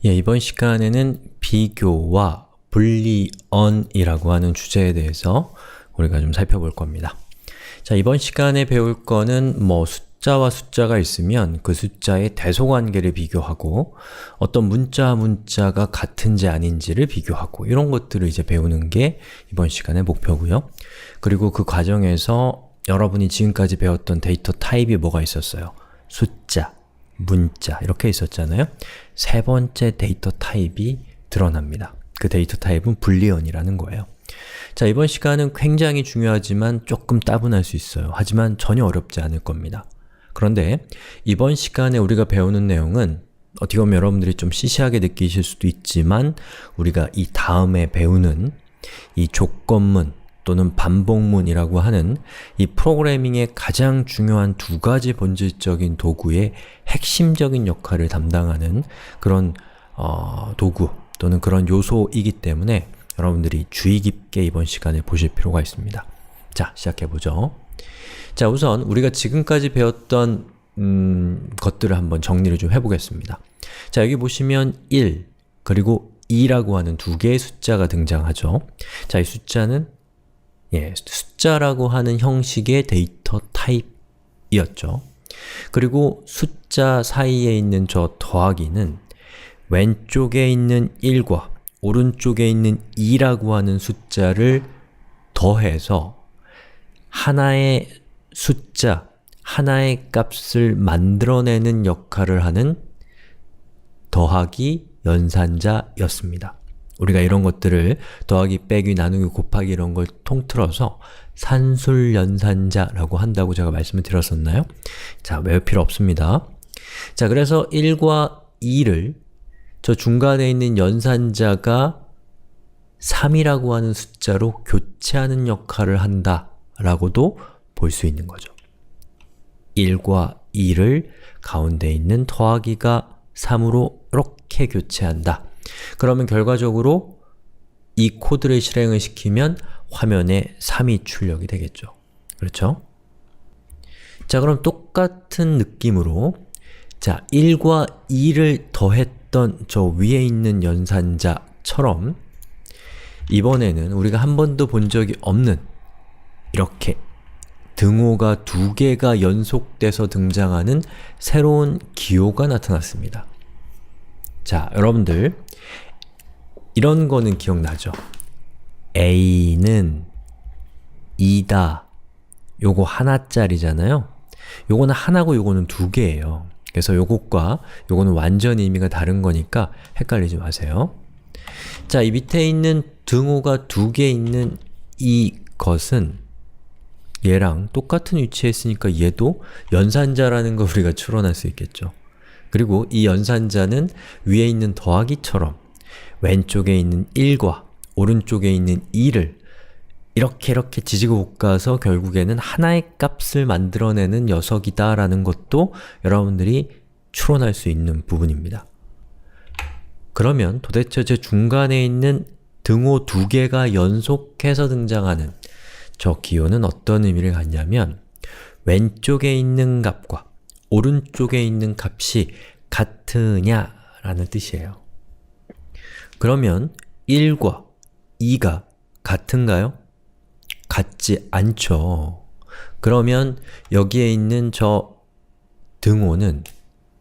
이번 시간에는 비교와 불리언이라고 하는 주제에 대해서 우리가 좀 살펴볼 겁니다. 자, 이번 시간에 배울 거는 숫자와 숫자가 있으면 그 숫자의 대소관계를 비교하고 어떤 문자가 같은지 아닌지를 비교하고 이런 것들을 이제 배우는 게 이번 시간의 목표고요. 그리고 그 과정에서 여러분이 지금까지 배웠던 데이터 타입이 뭐가 있었어요? 숫자, 문자 이렇게 있었잖아요. 세 번째 데이터 타입이 드러납니다. 그 데이터 타입은 불리언이라는 거예요. 자, 이번 시간은 굉장히 중요하지만 조금 따분할 수 있어요. 하지만 전혀 어렵지 않을 겁니다. 그런데 이번 시간에 우리가 배우는 내용은 어떻게 보면 여러분들이 좀 시시하게 느끼실 수도 있지만 우리가 이 다음에 배우는 이 조건문 또는 반복문이라고 하는 이 프로그래밍의 가장 중요한 두 가지 본질적인 도구의 핵심적인 역할을 담당하는 그런 도구 또는 그런 요소이기 때문에 여러분들이 주의 깊게 이번 시간에 보실 필요가 있습니다. 자, 시작해보죠. 자, 우선 우리가 지금까지 배웠던 것들을 한번 정리를 좀 해보겠습니다. 자, 여기 보시면 1 그리고 2라고 하는 두 개의 숫자가 등장하죠. 자, 이 숫자는 숫자라고 하는 형식의 데이터 타입이었죠. 그리고 숫자 사이에 있는 저 더하기는 왼쪽에 있는 1과 오른쪽에 있는 2라고 하는 숫자를 더해서 하나의 숫자, 하나의 값을 만들어내는 역할을 하는 더하기 연산자였습니다. 우리가 이런 것들을 더하기, 빼기, 나누기, 곱하기 이런 걸 통틀어서 산술연산자라고 한다고 제가 말씀을 드렸었나요? 자, 외울 필요 없습니다. 자, 그래서 1과 2를 저 중간에 있는 연산자가 3이라고 하는 숫자로 교체하는 역할을 한다라고도 볼 수 있는 거죠. 1과 2를 가운데 있는 더하기가 3으로 이렇게 교체한다. 그러면 결과적으로 이 코드를 실행을 시키면 화면에 3이 출력이 되겠죠. 그렇죠? 자, 그럼 똑같은 느낌으로 자, 1과 2를 더했던 저 위에 있는 연산자처럼 이번에는 우리가 한 번도 본 적이 없는 이렇게 등호가 두 개가 연속돼서 등장하는 새로운 기호가 나타났습니다. 자, 여러분들 이런 거는 기억나죠? A는 2다. 요거 하나짜리잖아요. 요거는 하나고 요거는 두 개예요. 그래서 요것과 요거는 완전히 의미가 다른 거니까 헷갈리지 마세요. 자, 이 밑에 있는 등호가 두 개 있는 이것은 얘랑 똑같은 위치에 있으니까 얘도 연산자라는 걸 우리가 추론할 수 있겠죠. 그리고 이 연산자는 위에 있는 더하기처럼 왼쪽에 있는 1과 오른쪽에 있는 2를 이렇게 지지고 볶아서 결국에는 하나의 값을 만들어내는 녀석이다 라는 것도 여러분들이 추론할 수 있는 부분입니다. 그러면 도대체 제 중간에 있는 등호 두 개가 연속해서 등장하는 저 기호는 어떤 의미를 갖냐면 왼쪽에 있는 값과 오른쪽에 있는 값이 같으냐 라는 뜻이에요. 그러면 1과 2가 같은가요? 같지 않죠. 그러면 여기에 있는 저 등호는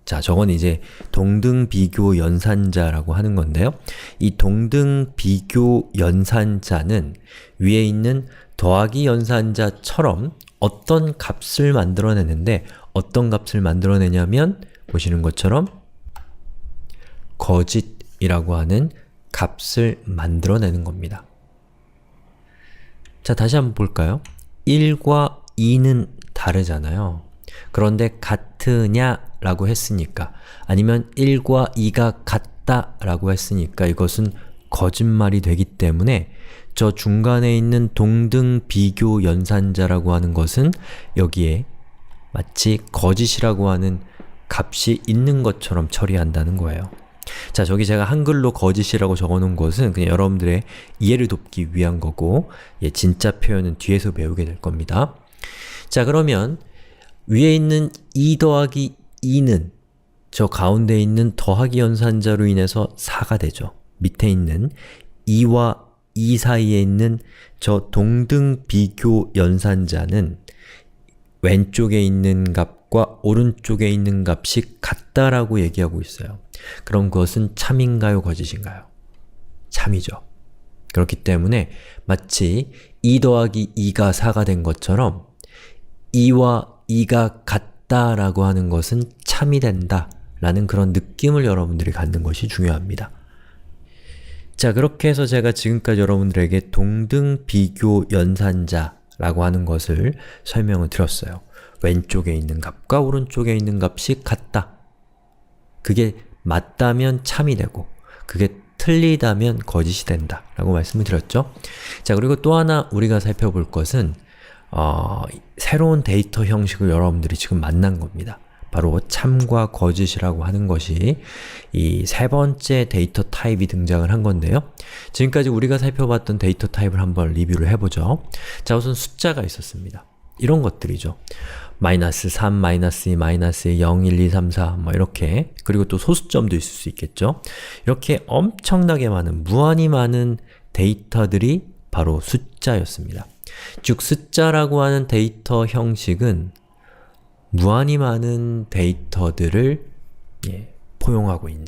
자, 저건 이제 동등비교 연산자라고 하는 건데요. 이 동등비교 연산자는 위에 있는 더하기 연산자처럼 어떤 값을 만들어내는데 어떤 값을 만들어내냐면 보시는 것처럼 거짓이라고 하는 값을 만들어내는 겁니다. 자, 다시 한번 볼까요? 1과 2는 다르잖아요. 그런데 같으냐 라고 했으니까 아니면 1과 2가 같다 라고 했으니까 이것은 거짓말이 되기 때문에 저 중간에 있는 동등비교 연산자라고 하는 것은 여기에 마치 거짓이라고 하는 값이 있는 것처럼 처리한다는 거예요. 자, 저기 제가 한글로 거짓이라고 적어놓은 것은 그냥 여러분들의 이해를 돕기 위한 거고 진짜 표현은 뒤에서 배우게 될 겁니다. 자, 그러면 위에 있는 2 더하기 2는 저 가운데 있는 더하기 연산자로 인해서 4가 되죠. 밑에 있는 2와 2 사이에 있는 저 동등 비교 연산자는 왼쪽에 있는 값과 오른쪽에 있는 값이 같다라고 얘기하고 있어요. 그럼 그것은 참인가요? 거짓인가요? 참이죠. 그렇기 때문에 마치 2 더하기 2가 4가 된 것처럼 2와 2가 같다라고 하는 것은 참이 된다 라는 그런 느낌을 여러분들이 갖는 것이 중요합니다. 자, 그렇게 해서 제가 지금까지 여러분들에게 동등 비교 연산자라고 하는 것을 설명을 드렸어요. 왼쪽에 있는 값과 오른쪽에 있는 값이 같다. 그게 맞다면 참이 되고 그게 틀리다면 거짓이 된다 라고 말씀을 드렸죠. 자, 그리고 또 하나 우리가 살펴볼 것은 새로운 데이터 형식을 여러분들이 지금 만난 겁니다. 바로 참과 거짓이라고 하는 것이 이 세 번째 데이터 타입이 등장을 한 건데요. 지금까지 우리가 살펴봤던 데이터 타입을 한번 리뷰를 해보죠. 자, 우선 숫자가 있었습니다. 이런 것들이죠. 마이너스 3, 마이너스 2, 마이너스 2, 0, 1, 2, 3, 4 뭐 이렇게, 그리고 또 소수점도 있을 수 있겠죠. 이렇게 엄청나게 많은, 무한히 많은 데이터들이 바로 숫자였습니다. 즉, 숫자라고 하는 데이터 형식은 무한히 많은 데이터들을 포용하고 있는,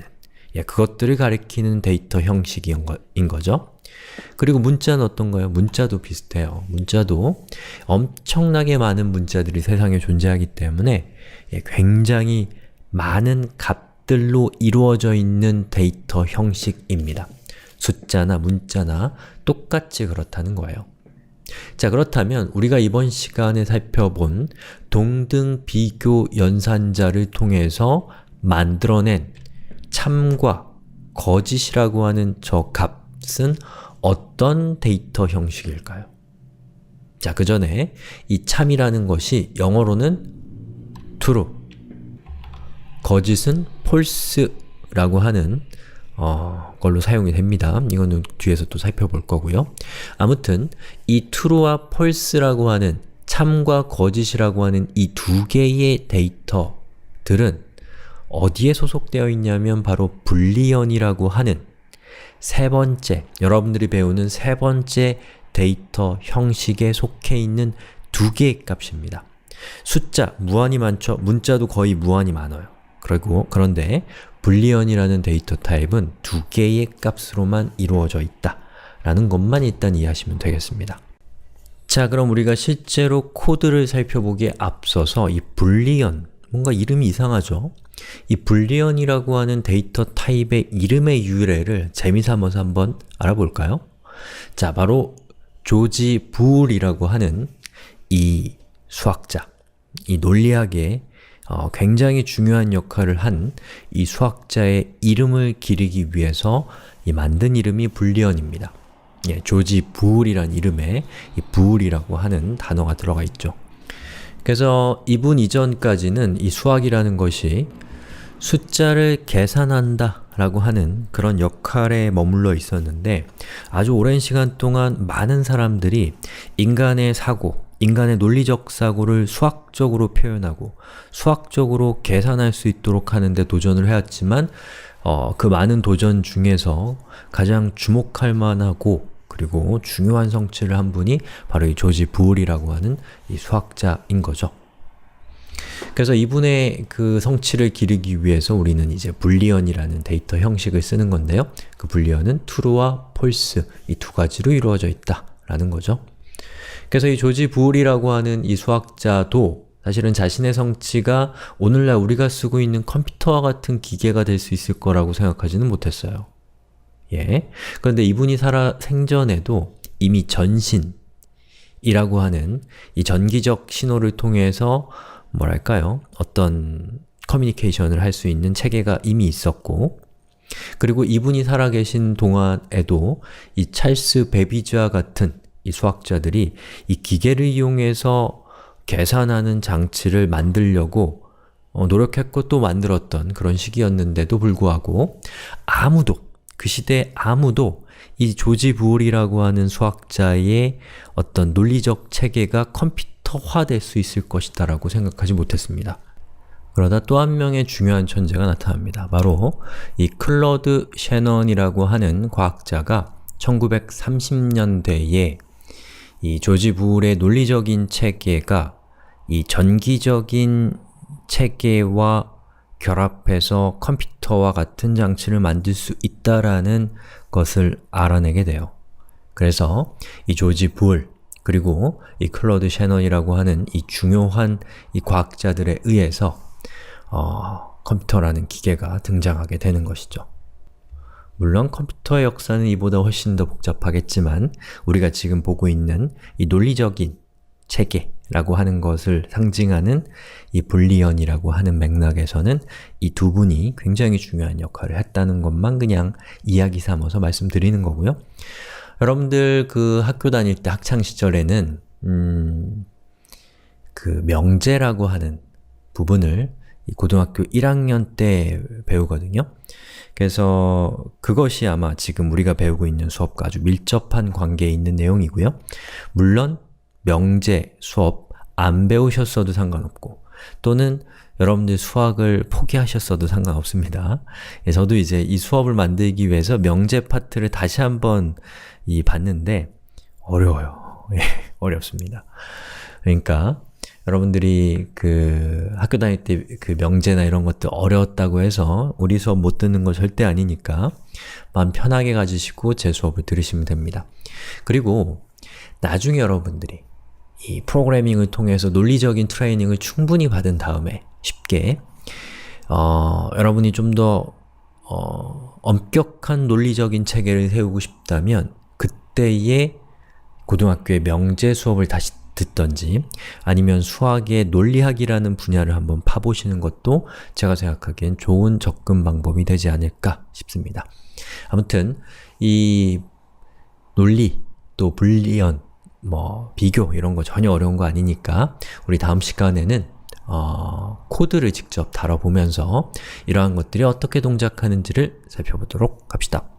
그것들을 가리키는 데이터 형식인 거죠. 그리고 문자는 어떤가요? 문자도 비슷해요. 문자도 엄청나게 많은 문자들이 세상에 존재하기 때문에 굉장히 많은 값들로 이루어져 있는 데이터 형식입니다. 숫자나 문자나 똑같이 그렇다는 거예요. 자, 그렇다면 우리가 이번 시간에 살펴본 동등 비교 연산자를 통해서 만들어낸 참과 거짓이라고 하는 저 값은 어떤 데이터 형식일까요? 자, 그 전에 이 참이라는 것이 영어로는 true, 거짓은 false라고 하는 걸로 사용이 됩니다. 이거는 뒤에서 또 살펴볼 거고요. 아무튼 이 true와 false라고 하는 참과 거짓이라고 하는 이 두 개의 데이터들은 어디에 소속되어 있냐면 바로 불리언이라고 하는 세 번째, 여러분들이 배우는 세 번째 데이터 형식에 속해 있는 두 개의 값입니다. 숫자, 무한히 많죠? 문자도 거의 무한히 많아요. 그런데 불리언이라는 데이터 타입은 두 개의 값으로만 이루어져 있다 라는 것만 일단 이해하시면 되겠습니다. 자, 그럼 우리가 실제로 코드를 살펴보기에 앞서서 이 불리언, 뭔가 이름이 이상하죠? 이 불리언이라고 하는 데이터 타입의 이름의 유래를 재미삼아서 한번 알아볼까요? 자, 바로 조지 부울이라고 하는 이 수학자, 이 논리학에 굉장히 중요한 역할을 한 이 수학자의 이름을 기리기 위해서 만든 이름이 불리언입니다. 조지 부울이란 이름에 이 부울이라고 하는 단어가 들어가 있죠. 그래서 이분 이전까지는 이 수학이라는 것이 숫자를 계산한다 라고 하는 그런 역할에 머물러 있었는데 아주 오랜 시간 동안 많은 사람들이 인간의 사고, 인간의 논리적 사고를 수학적으로 표현하고 수학적으로 계산할 수 있도록 하는데 도전을 해왔지만 그 많은 도전 중에서 가장 주목할 만하고 그리고 중요한 성취를 한 분이 바로 이 조지 부울이라고 하는 이 수학자인 거죠. 그래서 이분의 그 성취를 기리기 위해서 우리는 이제 불리언이라는 데이터 형식을 쓰는 건데요. 그 불리언은 true와 false 이 두 가지로 이루어져 있다 라는 거죠. 그래서 이 조지 부울이라고 하는 이 수학자도 사실은 자신의 성취가 오늘날 우리가 쓰고 있는 컴퓨터와 같은 기계가 될 수 있을 거라고 생각하지는 못했어요. 그런데 이분이 생전에도 이미 전신이라고 하는 이 전기적 신호를 통해서 뭐랄까요? 어떤 커뮤니케이션을 할 수 있는 체계가 이미 있었고 그리고 이분이 살아계신 동안에도 이 찰스 베비지와 같은 이 수학자들이 이 기계를 이용해서 계산하는 장치를 만들려고 노력했고 또 만들었던 그런 시기였는데도 불구하고 그 시대에 아무도 이 조지 부울이라고 하는 수학자의 어떤 논리적 체계가 컴퓨터화될 수 있을 것이다 라고 생각하지 못했습니다. 그러다 또 한 명의 중요한 천재가 나타납니다. 바로 이 클로드 셰넌이라고 하는 과학자가 1930년대에 이 조지 부울의 논리적인 체계가 이 전기적인 체계와 결합해서 컴퓨터와 같은 장치를 만들 수 있다라는 것을 알아내게 돼요. 그래서 이 조지 부울 그리고 이 클로드 셰넌이라고 하는 이 중요한 이 과학자들에 의해서 컴퓨터라는 기계가 등장하게 되는 것이죠. 물론 컴퓨터의 역사는 이보다 훨씬 더 복잡하겠지만 우리가 지금 보고 있는 이 논리적인 체계라고 하는 것을 상징하는 이 불리언이라고 하는 맥락에서는 이 두 분이 굉장히 중요한 역할을 했다는 것만 그냥 이야기 삼아서 말씀드리는 거고요. 여러분들 그 학교 다닐 때 학창 시절에는 그 명제라고 하는 부분을 이 고등학교 1학년 때 배우거든요. 그래서 그것이 아마 지금 우리가 배우고 있는 수업과 아주 밀접한 관계에 있는 내용이고요. 물론 명제 수업 안 배우셨어도 상관없고 또는 여러분들 수학을 포기하셨어도 상관없습니다. 저도 이제 이 수업을 만들기 위해서 명제 파트를 다시 한번 봤는데 어려워요. 어렵습니다. 그러니까 여러분들이 그 학교 다닐 때 그 명제나 이런 것들 어려웠다고 해서 우리 수업 못 듣는 거 절대 아니니까 마음 편하게 가지시고 제 수업을 들으시면 됩니다. 그리고 나중에 여러분들이 이 프로그래밍을 통해서 논리적인 트레이닝을 충분히 받은 다음에 쉽게 여러분이 좀 더 엄격한 논리적인 체계를 세우고 싶다면 그때의 고등학교의 명제 수업을 다시 듣던지 아니면 수학의 논리학이라는 분야를 한번 파보시는 것도 제가 생각하기엔 좋은 접근 방법이 되지 않을까 싶습니다. 아무튼 이 논리, 또 불리언, 비교 이런 거 전혀 어려운 거 아니니까 우리 다음 시간에는 코드를 직접 다뤄보면서 이러한 것들이 어떻게 동작하는지를 살펴보도록 합시다.